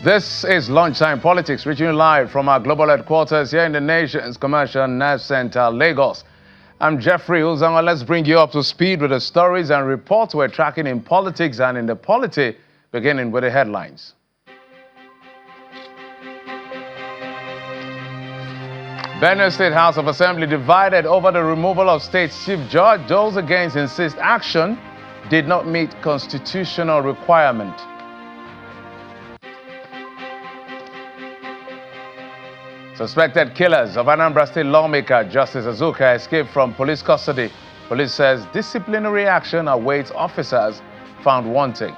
This is Lunchtime Politics, reaching you live from our global headquarters here in the nation's commercial nerve center, Lagos. I'm Jeffrey Uzanga. Let's bring you up to speed with the stories and reports we're tracking in politics and in the polity, beginning with the headlines. Benue State House of Assembly divided over the removal of state chief judge. Those against insist action did not meet constitutional requirement. Suspected killers of Anambra State lawmaker Justice Azuka escaped from police custody. Police says disciplinary action awaits officers found wanting.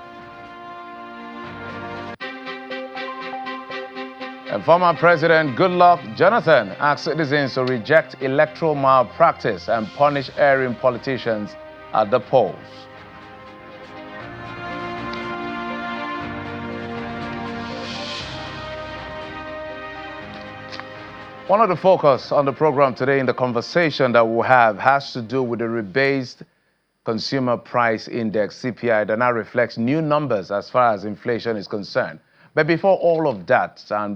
And former President Goodluck Jonathan asked citizens to reject electoral malpractice and punish erring politicians at the polls. One of the focus on the program today in the conversation that we'll have has to do with the rebased consumer price index, CPI, that now reflects new numbers as far as inflation is concerned. But before all of that, and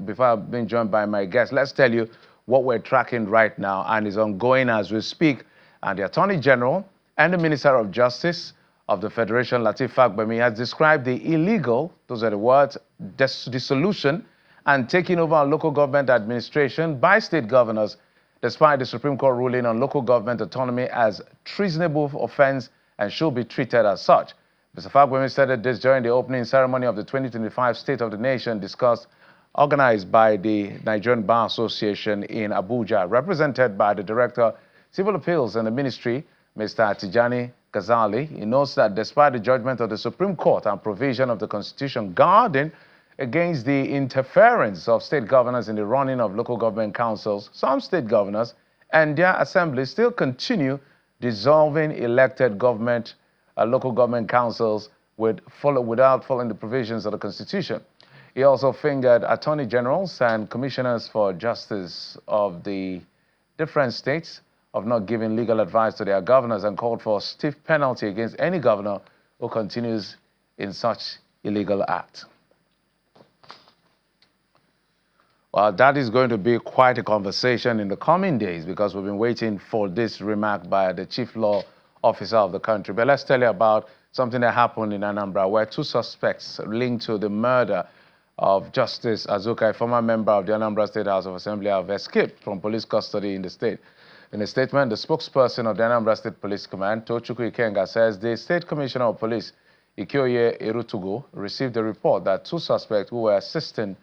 before being joined by my guest, let's tell you what we're tracking right now and is ongoing as we speak. And the Attorney General and the Minister of Justice of the Federation, Lateef Fagbemi, has described the illegal, those are the words, dissolution and taking over our local government administration by state governors, despite the Supreme Court ruling on local government autonomy as treasonable offense and should be treated as such. Mr. Fagbemi said this during the opening ceremony of the 2025 State of the Nation discussed, organized by the Nigerian Bar Association in Abuja, represented by the Director, Civil Appeals and the Ministry, Mr. Tijani Ghazali. He notes that despite the judgment of the Supreme Court and provision of the Constitution guarding against the interference of state governors in the running of local government councils, some state governors and their assemblies still continue dissolving elected government, local government councils without following the provisions of the Constitution. He also fingered attorney generals and commissioners for justice of the different states of not giving legal advice to their governors and called for a stiff penalty against any governor who continues in such illegal act. Well, that is going to be quite a conversation in the coming days because we've been waiting for this remark by the chief law officer of the country. But let's tell you about something that happened in Anambra where two suspects linked to the murder of Justice Azuka, a former member of the Anambra State House of Assembly, have escaped from police custody in the state. In a statement, the spokesperson of the Anambra State Police Command, Tochukwu Ikenga, says the State Commissioner of Police, Ikoye Erutugo, received a report that two suspects who were assisting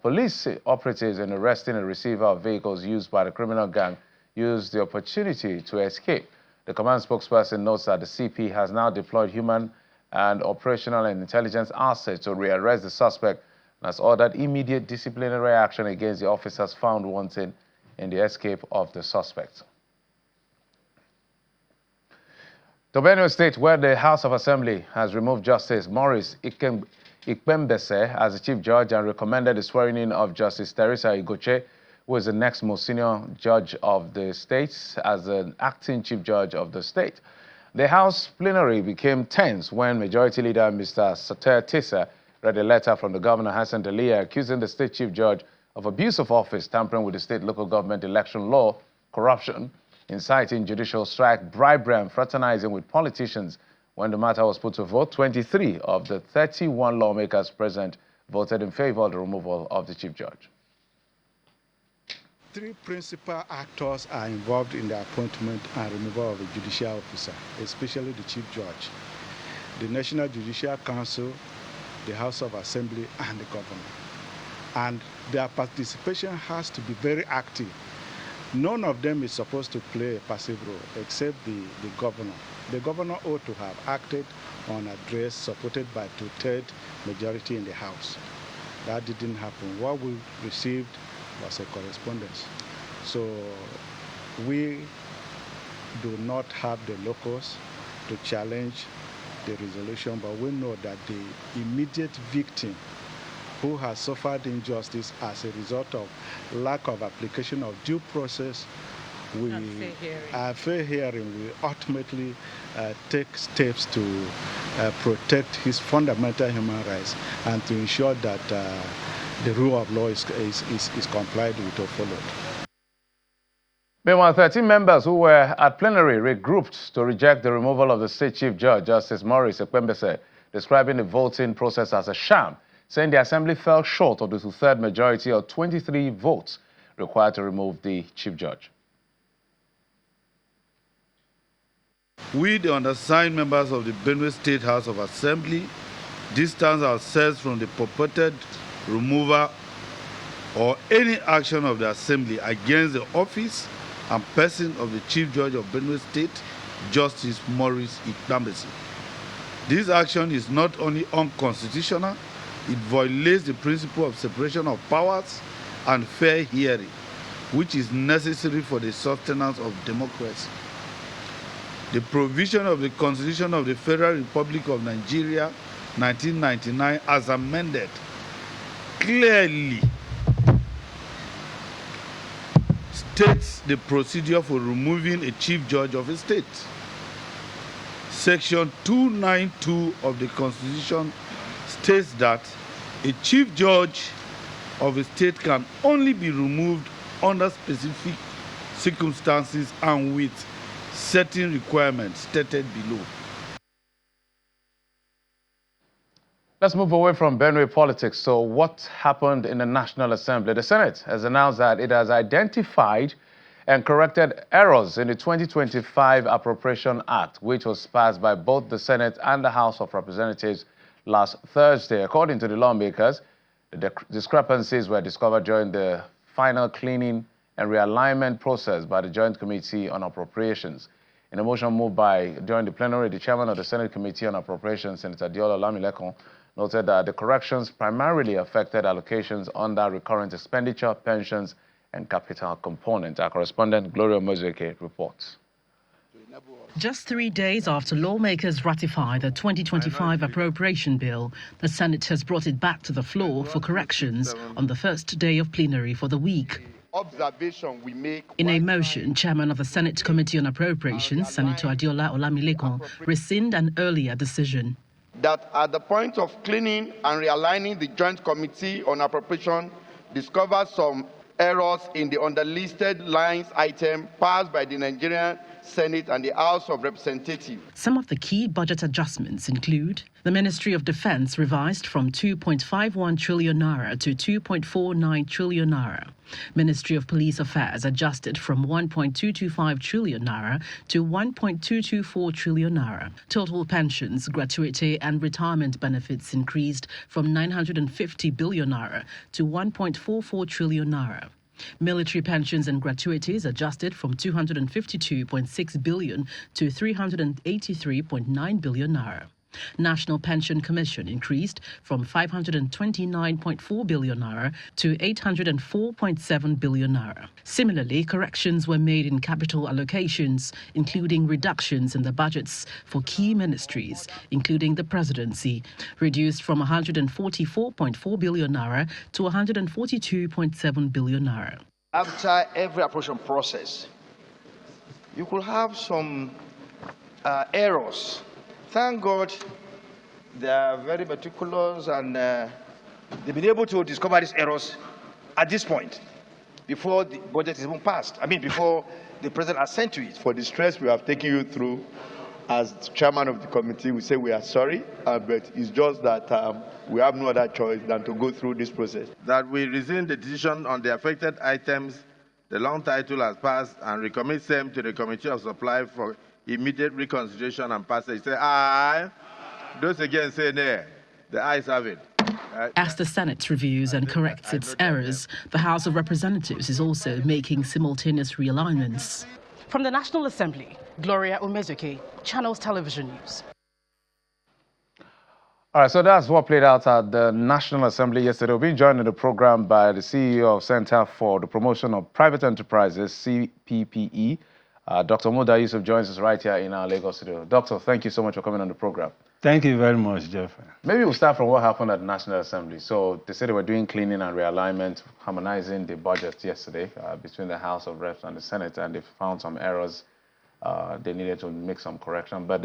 police operatives in arresting a receiver of vehicles used by the criminal gang used the opportunity to escape. The command spokesperson notes that the CP has now deployed human and operational and intelligence assets to rearrest the suspect and has ordered immediate disciplinary action against the officers found wanting in the escape of the suspect. The Benue State, where the House of Assembly has removed Justice Maurice Ikpembese as the Chief Judge and recommended the swearing-in of Justice Teresa Igoche, who is the next most senior judge of the state, as an acting Chief Judge of the state. The House plenary became tense when Majority Leader Mr. Sater Tisa read a letter from the Governor Hassan Dalia accusing the State Chief Judge of abuse of office, tampering with the state local government election law, corruption, inciting judicial strike, bribery, and fraternizing with politicians. When the matter was put to vote, 23 of the 31 lawmakers present voted in favor of the removal of the Chief Judge. Three principal actors are involved in the appointment and removal of a judicial officer, especially the Chief Judge, the National Judicial Council, the House of Assembly, and the governor. And their participation has to be very active. None of them is supposed to play a passive role except the governor. The governor ought to have acted on address supported by 2/3 majority in the House. That didn't happen. What we received was a correspondence. So we do not have the locus to challenge the resolution, but we know that the immediate victim who has suffered injustice as a result of lack of application of due process fair hearing will ultimately take steps to protect his fundamental human rights and to ensure that the rule of law is complied with or followed. Meanwhile, 13 members who were at plenary regrouped to reject the removal of the State Chief Judge, Justice Maurice Ekpembese, describing the voting process as a sham, saying the Assembly fell short of the two-thirds majority of 23 votes required to remove the Chief Judge. We, the undersigned members of the Benue State House of Assembly, distance ourselves from the purported removal or any action of the Assembly against the office and person of the Chief Judge of Benue State, Justice Maurice Ekpembese. This action is not only unconstitutional, it violates the principle of separation of powers and fair hearing, which is necessary for the sustenance of democracy. The provision of the Constitution of the Federal Republic of Nigeria, 1999, as amended, clearly states the procedure for removing a chief judge of a state. Section 292 of the Constitution states that a chief judge of a state can only be removed under specific circumstances and with certain requirements stated below. Let's move away from Benue politics. So what happened in the National Assembly? The Senate has announced that it has identified and corrected errors in the 2025 Appropriation Act, which was passed by both the Senate and the House of Representatives last Thursday. According to the lawmakers, the discrepancies were discovered during the final cleaning and realignment process by the Joint Committee on Appropriations. In a motion moved during the plenary, the chairman of the Senate Committee on Appropriations, Senator Diola Olamilekun, noted that the corrections primarily affected allocations under recurrent expenditure, pensions, and capital component. Our correspondent, Gloria Mozueke, reports. Just 3 days after lawmakers ratified the 2025 appropriation bill, the Senate has brought it back to the floor for corrections on the first day of plenary for the week. In a motion, Chairman of the Senate Committee on Appropriations, Senator Adiola Olamilekun, rescinded an earlier decision. That at the point of cleaning and realigning, the Joint Committee on Appropriation discovered some errors in the underlisted lines item passed by the Nigerian Senate and the House of Representatives. Some of the key budget adjustments include the Ministry of Defense revised from 2.51 trillion naira to 2.49 trillion naira. Ministry of Police Affairs adjusted from 1.225 trillion naira to 1.224 trillion naira. Total pensions, gratuity and retirement benefits increased from 950 billion naira to 1.44 trillion naira. Military pensions and gratuities adjusted from 252.6 billion to 383.9 billion naira. National Pension Commission increased from 529.4 billion naira to 804.7 billion naira. Similarly, corrections were made in capital allocations, including reductions in the budgets for key ministries, including the presidency, reduced from 144.4 billion naira to 142.7 billion naira. After every appropriation process, you could have some errors. Thank God they are very meticulous and they've been able to discover these errors at this point, before the budget is even passed. I mean, before the president has sent to it. For the stress we have taken you through, as chairman of the committee, we say we are sorry, but it's just that we have no other choice than to go through this process. That we rescind the decision on the affected items, the long title has passed, and recommit same to the Committee of Supply for immediate reconsideration and passage. Say aye. Those again say nay. The ayes have it. As the Senate reviews and corrects its errors, the House of Representatives is also making simultaneous realignments. From the National Assembly, Gloria Umezuke, Channels Television News. All right, so that's what played out at the National Assembly yesterday. We'll be joined in the program by the CEO of Center for the Promotion of Private Enterprises, CPPE. Dr. Muda Yusuf joins us right here in our Lagos studio. Doctor, thank you so much for coming on the program. Thank you very much, Jeff. Maybe we'll start from what happened at the National Assembly. So they said they were doing cleaning and realignment, harmonizing the budget yesterday between the House of Reps and the Senate, and they found some errors. They needed to make some correction, but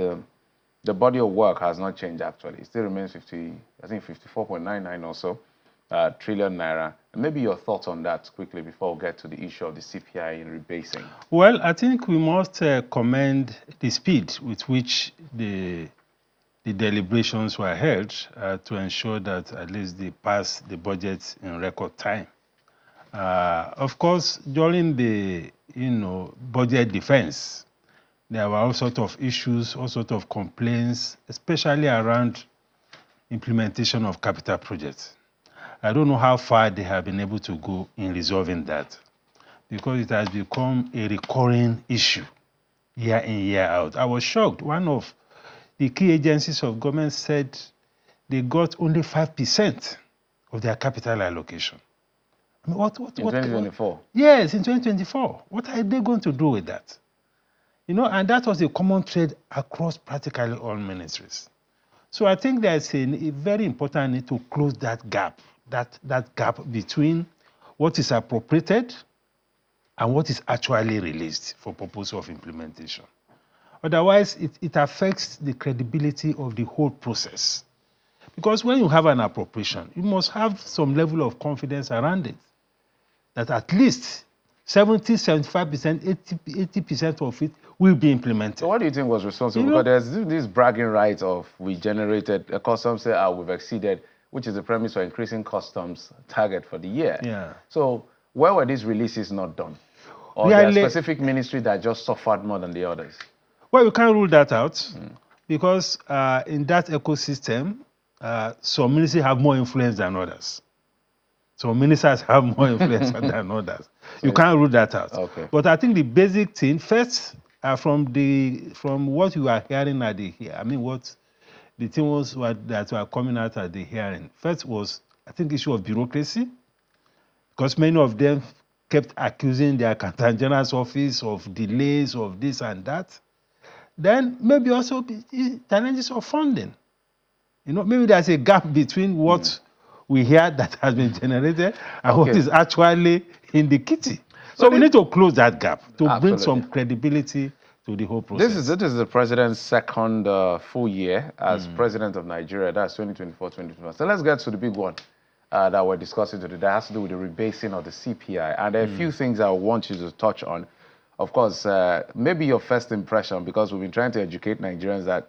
the body of work has not changed actually. It still remains 54.99 or so trillion naira. And maybe your thoughts on that quickly before we get to the issue of the CPI in rebasing. Well, I think we must commend the speed with which the deliberations were held to ensure that at least they pass the budget in record time. Of course, during the budget defense, there were all sorts of issues, all sorts of complaints, especially around implementation of capital projects. I don't know how far they have been able to go in resolving that, because it has become a recurring issue year in, year out. I was shocked. One of the key agencies of government said they got only 5% of their capital allocation. I mean, what, in 2024? Yes, in 2024. What are they going to do with that? And that was a common thread across practically all ministries. So I think there's a very important need to close that gap, that gap between what is appropriated and what is actually released for purpose of implementation. Otherwise, it affects the credibility of the whole process. Because when you have an appropriation, you must have some level of confidence around it, that at least 70, 75%, 80% of it will be implemented. So what do you think was responsible? Because there's this bragging right of we generated, customs say we've exceeded, which is the premise for increasing customs target for the year. Yeah. So where were these releases not done? Or there are specific ministry that just suffered more than the others? Well, we can't rule that out because in that ecosystem, some ministries have more influence than others. Some ministers have more influence than others. So you can't rule that out. Okay. But I think the basic thing, first, from what you are hearing at the hearing, I mean, what the things that were coming out at the hearing, first was, I think, issue of bureaucracy, because many of them kept accusing the Accountant General's office of delays, of this and that. Then maybe also challenges of funding. Maybe there's a gap between what we hear that has been generated and what is actually in the kitty. So we need to close that gap to bring some credibility to the whole process. This is the president's second full year as president of Nigeria. That's 2024-2025. So let's get to the big one that we're discussing today. That has to do with the rebasing of the CPI. And there are a few things I want you to touch on. Of course, maybe your first impression, because we've been trying to educate Nigerians that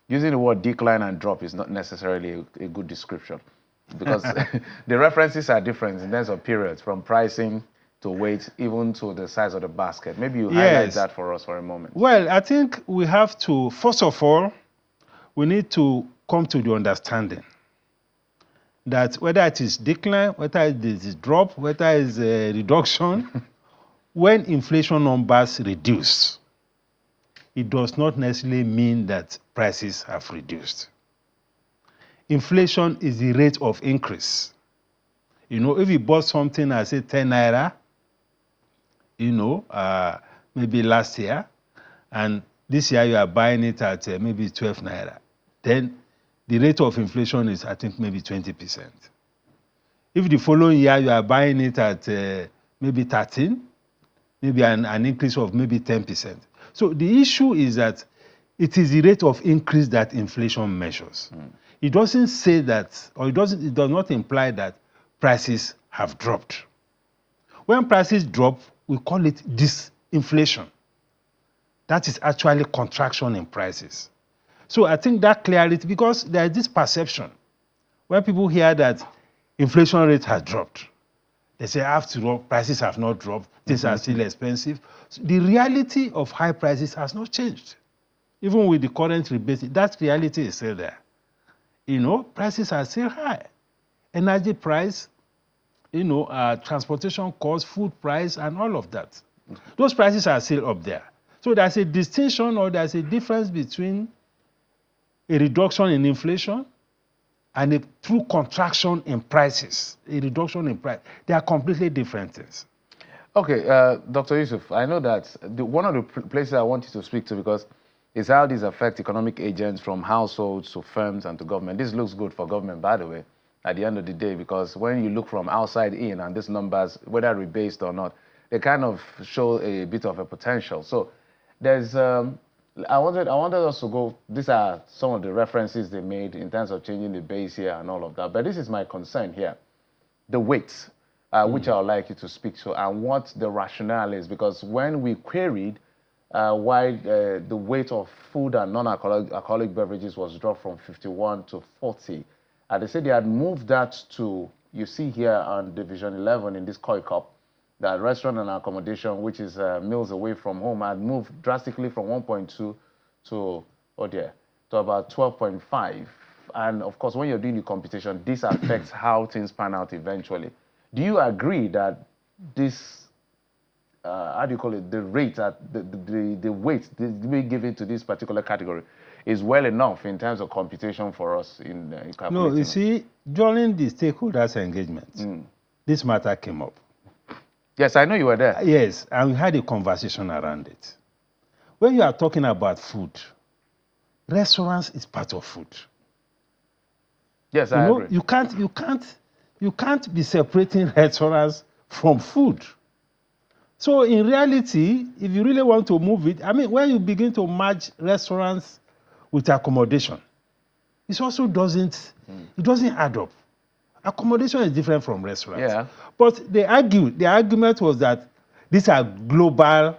using the word decline and drop is not necessarily a good description, because the references are different in terms of periods, from pricing to weight, even to the size of the basket. Maybe you highlight that for us for a moment. Well, I think we have to, first of all, we need to come to the understanding that whether it is decline, whether it is drop, whether it is a reduction, when inflation numbers reduce, it does not necessarily mean that prices have reduced. Inflation is the rate of increase. If you bought something at, say, 10 naira, maybe last year, and this year you are buying it at maybe 12 naira, then the rate of inflation is, I think, maybe 20%. If the following year you are buying it at maybe 13, maybe an increase of maybe 10%. So the issue is that it is the rate of increase that inflation measures. It doesn't say that, or it does not imply that prices have dropped. When prices drop, we call it disinflation. That is actually contraction in prices. So I think that clarity, because there is this perception, when people hear that inflation rate has dropped, they say, after all, prices have not dropped, things are still expensive. So the reality of high prices has not changed. Even with the current rebate, that reality is still there. Prices are still high. Energy price, transportation costs, food price, and all of that. Those prices are still up there. So there's a distinction, or there's a difference between a reduction in inflation and a true contraction in prices, a reduction in price. They are completely different things. Okay, Dr. Yusuf, I know that one of the places I want you to speak to, because is how these affect economic agents from households to firms and to government. This looks good for government, by the way, at the end of the day, because when you look from outside in and these numbers, whether rebased or not, they kind of show a bit of a potential. So there's, I wanted us to go, these are some of the references they made in terms of changing the base here and all of that. But this is my concern here, the weights, which I would like you to speak to, and what the rationale is, because when we queried why the weight of food and non-alcoholic beverages was dropped from 51 to 40. They said they had moved that to, you see here on Division 11 in this Koi Cup, that restaurant and accommodation, which is meals away from home, had moved drastically from 1.2 to, to about 12.5. And of course, when you're doing the computation, this affects how things pan out eventually. Do you agree that this how do you call it, the rate, the weight we given to this particular category is well enough in terms of computation for us in calculating? No, you see, during the stakeholders engagement, this matter came up. Yes, I know you were there. Yes, and we had a conversation around it. When you are talking about food, restaurants is part of food. Yes, I agree. You can't be separating restaurants from food. So in reality, if you really want to move it, I mean, when you begin to merge restaurants with accommodation, it also doesn't add up. Accommodation is different from restaurants. Yeah. But the argument was that these are global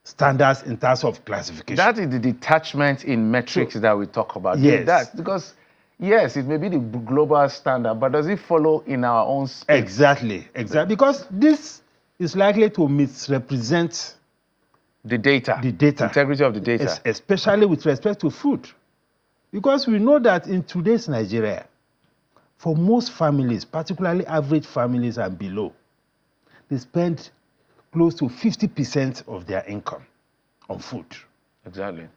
standards in terms of classification. That is the detachment in metrics that we talk about. Yes. That's because, yes, it may be the global standard, but does it follow in our own space? Exactly. Because this is likely to misrepresent the data, integrity of the data, especially with respect to food. Because we know that in today's Nigeria, for most families, particularly average families and below, they spend close to 50% of their income on food. Exactly.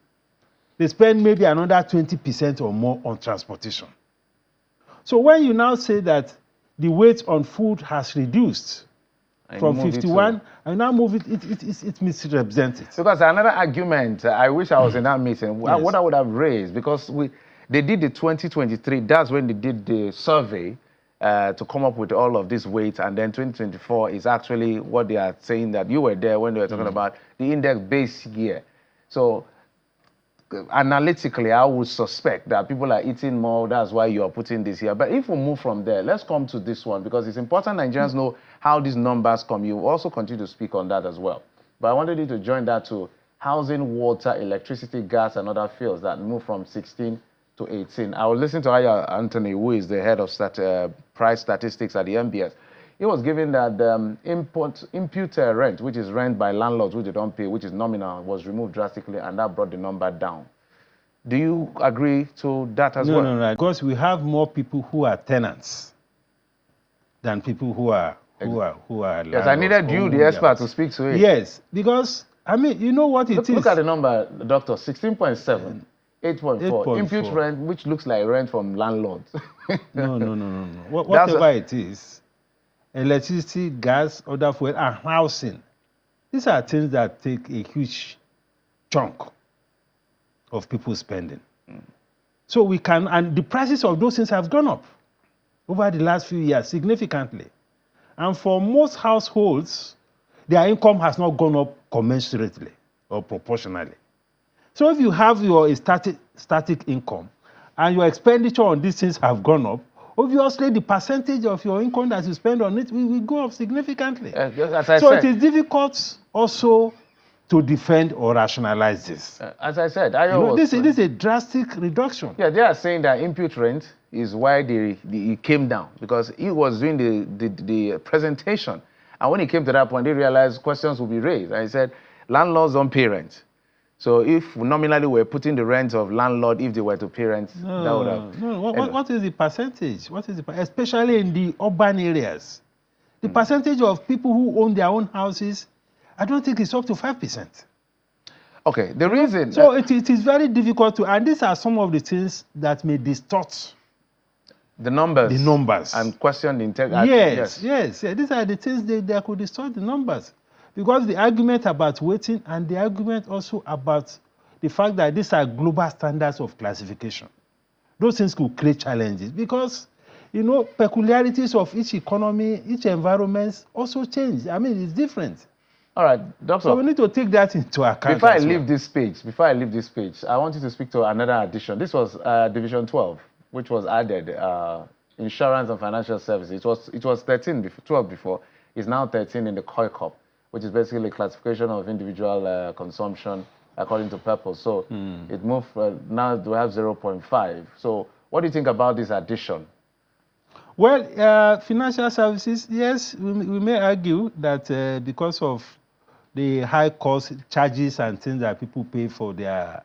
They spend maybe another 20% or more on transportation. So when you now say that the weight on food has reduced from 51, and now move it misrepresented. Because another argument, I wish I was in that meeting, Yes. what I would have raised, because they did the 2023, that's when they did the survey to come up with all of this weight, and then 2024 is actually what they are saying, that you were there when they were talking about the index base year. So analytically, I would suspect that people are eating more, that's why you are putting this here. But if we move from there, let's come to this one, because it's important Nigerians know how these numbers come. You also continue to speak on that as well. But I wanted you to join that to housing, water, electricity, gas, and other fields that move from 16 to 18. I will listen to Aya Anthony, who is the head of price statistics at the MBS. He was given that impute rent, which is rent by landlords which they don't pay, which is nominal, was removed drastically, and that brought the number down. Do you agree to that as well? No. Because we have more people who are tenants than people who are landlords. Yes, I needed you, the expert, to speak to it. Yes, because, I mean, you know what it is. Look at the number, Doctor, 16.7. 8.4. Impute rent, which looks like rent from landlords. No. Whatever it is, electricity, gas, other fuel, and housing, these are things that take a huge chunk of people's spending. So we can, and the prices of those things have gone up over the last few years significantly. And for most households, their income has not gone up commensurately or proportionally. So if you have your static income and your expenditure on these things have gone up, obviously the percentage of your income that you spend on it will go up significantly. So it is difficult also to defend or rationalize this. As I said, this is a drastic reduction. Yeah, they are saying that impute rent is why it came down, because he was doing the presentation. And when it came to that point, they realized questions would be raised. And he said, landlords don't pay rent. So if nominally we're putting the rent of landlord, if they were to pay rent, that would have... No, what is the percentage? Especially in the urban areas. The percentage of people who own their own houses, I don't think it's up to 5%. Okay, the reason... So it is very difficult to... And these are some of the things that may distort the numbers. The numbers. And question the integrity. Yes. These are the things that could distort the numbers. Because the argument about waiting and the argument also about the fact that these are global standards of classification. Those things could create challenges because, peculiarities of each economy, each environment also change. I mean, it's different. All right, Doctor. So we need to take that into account. Before I leave this page, I want you to speak to another addition. This was Division 12, which was added, insurance and financial services. It was 12 before. It's now 13 in the COI COP, which is basically a classification of individual consumption according to purpose. So it moved, now we have 0.5. So what do you think about this addition? Well, financial services, yes, we may argue that because of the high cost charges and things that people pay for their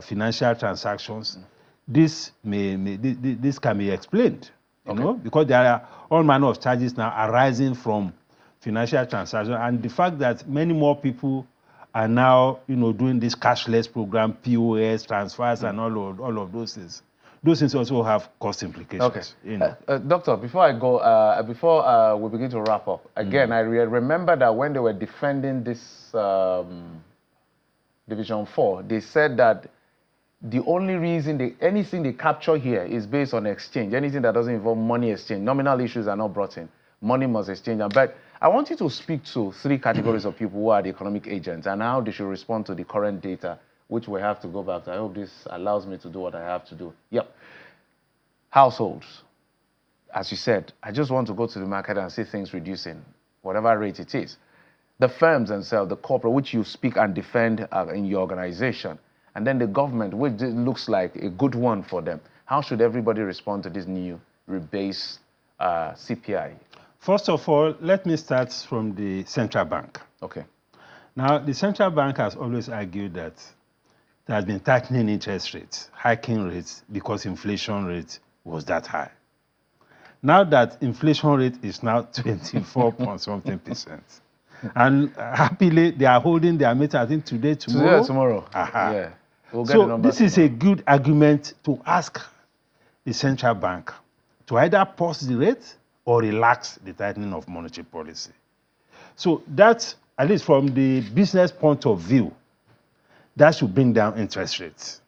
financial transactions, this can be explained, you know, because there are all manner of charges now arising from financial transactions, and the fact that many more people are now, doing this cashless program, POS, transfers, and all of those things. Those things also have cost implications. Okay. Doctor, before I go, before we begin to wrap up, again, I remember that when they were defending this Division 4, they said that the only reason anything they capture here is based on exchange. Anything that doesn't involve money exchange, nominal issues are not brought in. Money must exchange. But I want you to speak to 3 categories of people who are the economic agents and how they should respond to the current data, which we have to go back to. I hope this allows me to do what I have to do. Yep. Households. As you said, I just want to go to the market and see things reducing, whatever rate it is. The firms themselves, the corporate, which you speak and defend in your organization, and then the government, which looks like a good one for them. How should everybody respond to this new rebased CPI? First of all, let me start from the central bank. Okay. Now, the central bank has always argued that there has been tightening interest rates, hiking rates, because inflation rate was that high. Now that inflation rate is now 24.something%. And happily, they are holding their meeting, I think, tomorrow. Tomorrow. Yeah. We'll get so the numbers this is a good argument to ask the central bank to either pause the rate or relax the tightening of monetary policy. So that's, at least from the business point of view, that should bring down interest rates.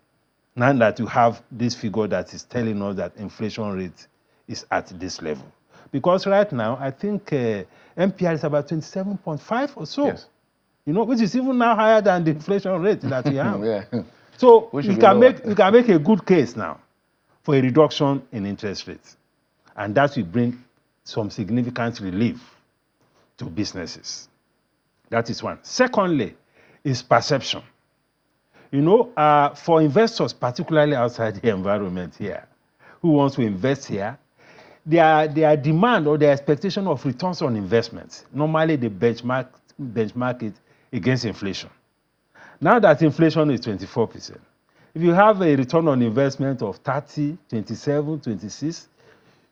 Now that you have this figure that is telling us that inflation rate is at this level. Because right now, I think MPR is about 27.5 or so. Yes. Which is even now higher than the inflation rate that we have. Yeah. So you can make a good case now for a reduction in interest rates. And that will bring some significant relief to businesses. That is one. Secondly, is perception. For investors, particularly outside the environment here, who wants to invest here, their demand or their expectation of returns on investments, normally they benchmark it against inflation. Now that inflation is 24%, if you have a return on investment of 30, 27, 26,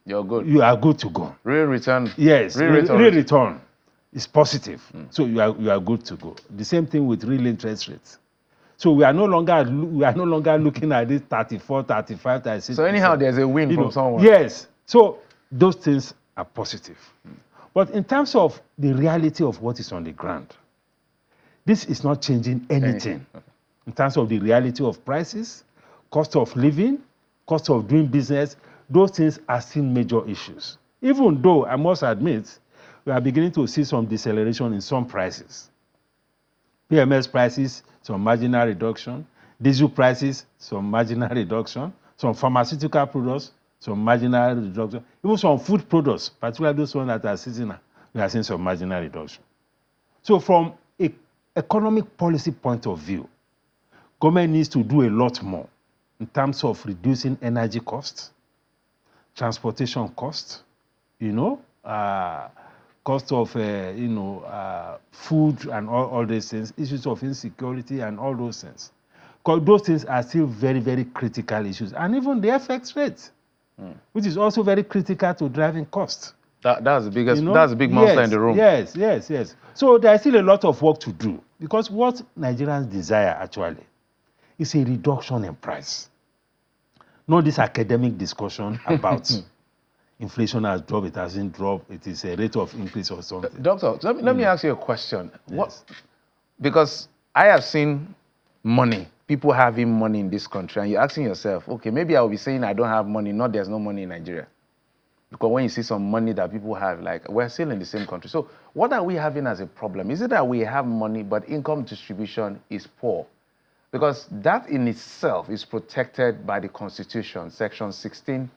you're good. You are good to go. Real return. Yes, real return is positive. So you are good to go. The same thing with real interest rates. So we are no longer looking at this 34, 35, 36. So anyhow, there's a win from someone. Yes. So those things are positive. But in terms of the reality of what is on the ground, this is not changing anything. In terms of the reality of prices, cost of living, cost of doing business, those things are still major issues. Even though, I must admit, we are beginning to see some deceleration in some prices. PMS prices, some marginal reduction. Diesel prices, some marginal reduction. Some pharmaceutical products, some marginal reduction. Even some food products, particularly those ones that are seasonal, we are seeing some marginal reduction. So from an economic policy point of view, government needs to do a lot more in terms of reducing energy costs, transportation costs, cost of food and all these things, issues of insecurity and all those things. Because those things are still very, very critical issues. And even the FX rate, which is also very critical to driving costs. That's the biggest, that's the big monster in the room. Yes. So there's still a lot of work to do. Because what Nigerians desire actually is a reduction in price. Not this academic discussion about inflation has dropped, it hasn't dropped, it is a rate of increase or something. Doctor, let me ask you a question. Yes. Because I have seen money, people having money in this country, and you're asking yourself, okay, maybe I'll be saying I don't have money, not there's no money in Nigeria. Because when you see some money that people have, like, we're still in the same country. So what are we having as a problem? Is it that we have money, but income distribution is poor? Because that in itself is protected by the Constitution. Section 16(2)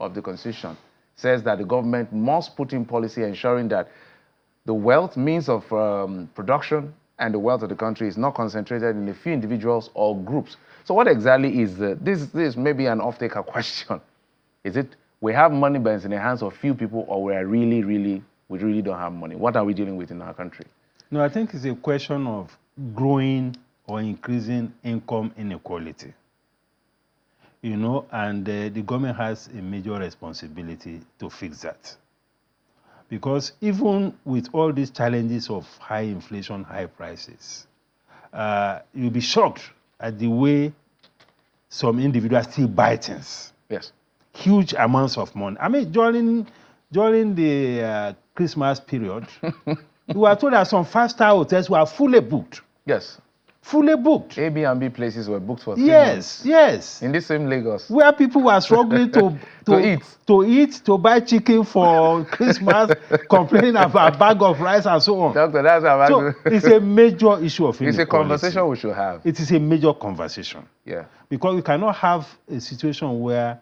of the Constitution says that the government must put in policy ensuring that the wealth, means of production, and the wealth of the country is not concentrated in a few individuals or groups. So what exactly is this is maybe an off-taker question. Is it we have money, but it's in the hands of few people, or we really don't have money? What are we dealing with in our country? No, I think it's a question of growing or increasing income inequality. You know, and the government has a major responsibility to fix that. Because even with all these challenges of high inflation, high prices, you'll be shocked at the way some individuals still buy things. Yes. Huge amounts of money. I mean, during the Christmas period, we were told that some 5-star hotels were fully booked. Yes. Fully booked. A, B, and B places were booked for 3 months. Yes. In this same Lagos. Where people were struggling to eat, to buy chicken for Christmas, complaining about a bag of rice and so on. Doctor, that's how so it's a major issue of inequality. It's a conversation we should have. It is a major conversation. Yeah. Because we cannot have a situation where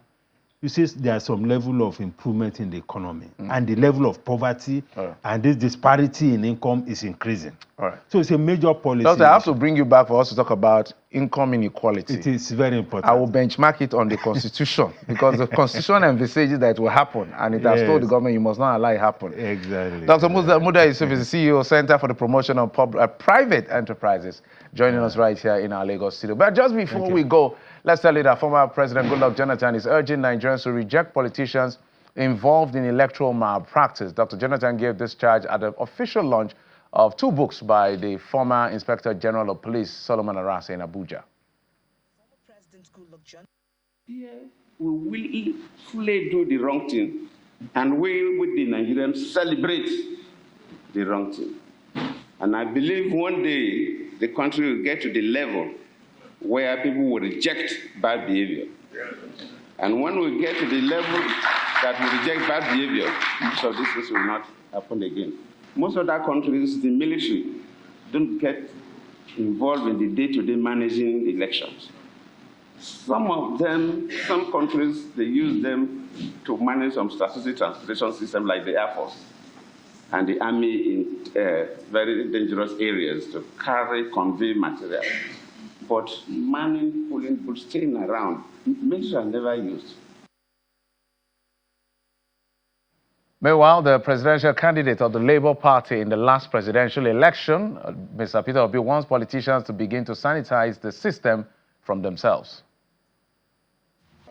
you see there's some level of improvement in the economy and the level of poverty and this disparity in income is increasing. All right. So it's a major policy. Doctor, I have to bring you back for us to talk about income inequality. It is very important. I will benchmark it on the Constitution because the Constitution envisages that it will happen, and it has told the government you must not allow it happen. Exactly. Dr. Muda Yusuf is the CEO, Center for the Promotion of Private Enterprises, joining us right here in our Lagos studio. But just before we go, let's tell you that former President Goodluck Jonathan is urging Nigerians to reject politicians involved in electoral malpractice. Dr. Jonathan gave this charge at the official launch of 2 books by the former Inspector General of Police, Solomon Arase, in Abuja. Former President Goodluck Jonathan. Here we will fully do the wrong thing, and we, with the Nigerians, celebrate the wrong thing. And I believe one day the country will get to the level where people will reject bad behavior. And when we get to the level that we reject bad behavior, most of these things will not happen again. Most other countries, the military don't get involved in the day-to-day managing elections. Some of them, some countries, they use them to manage some strategic transportation system like the Air Force and the Army in very dangerous areas to convey material. But manning, pulling, but staying around, measures are never used. Meanwhile, the presidential candidate of the Labour Party in the last presidential election, Mr. Peter Obi, wants politicians to begin to sanitize the system from themselves.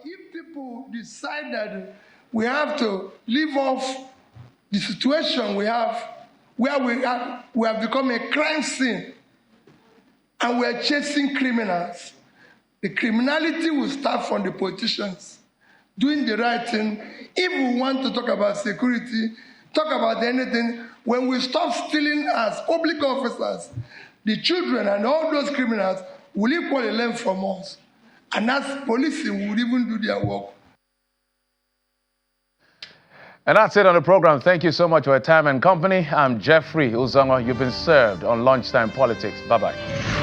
If people decide that we have to leave off the situation we have, where we have become a crime scene and we are chasing criminals, the criminality will start from the politicians doing the right thing. If we want to talk about security, talk about anything, when we stop stealing as public officers, the children and all those criminals will equally learn from us. And as policing would even do their work. And that's it on the program. Thank you so much for your time and company. I'm Jeffrey Uzongo. You've been served on Lunchtime Politics. Bye-bye.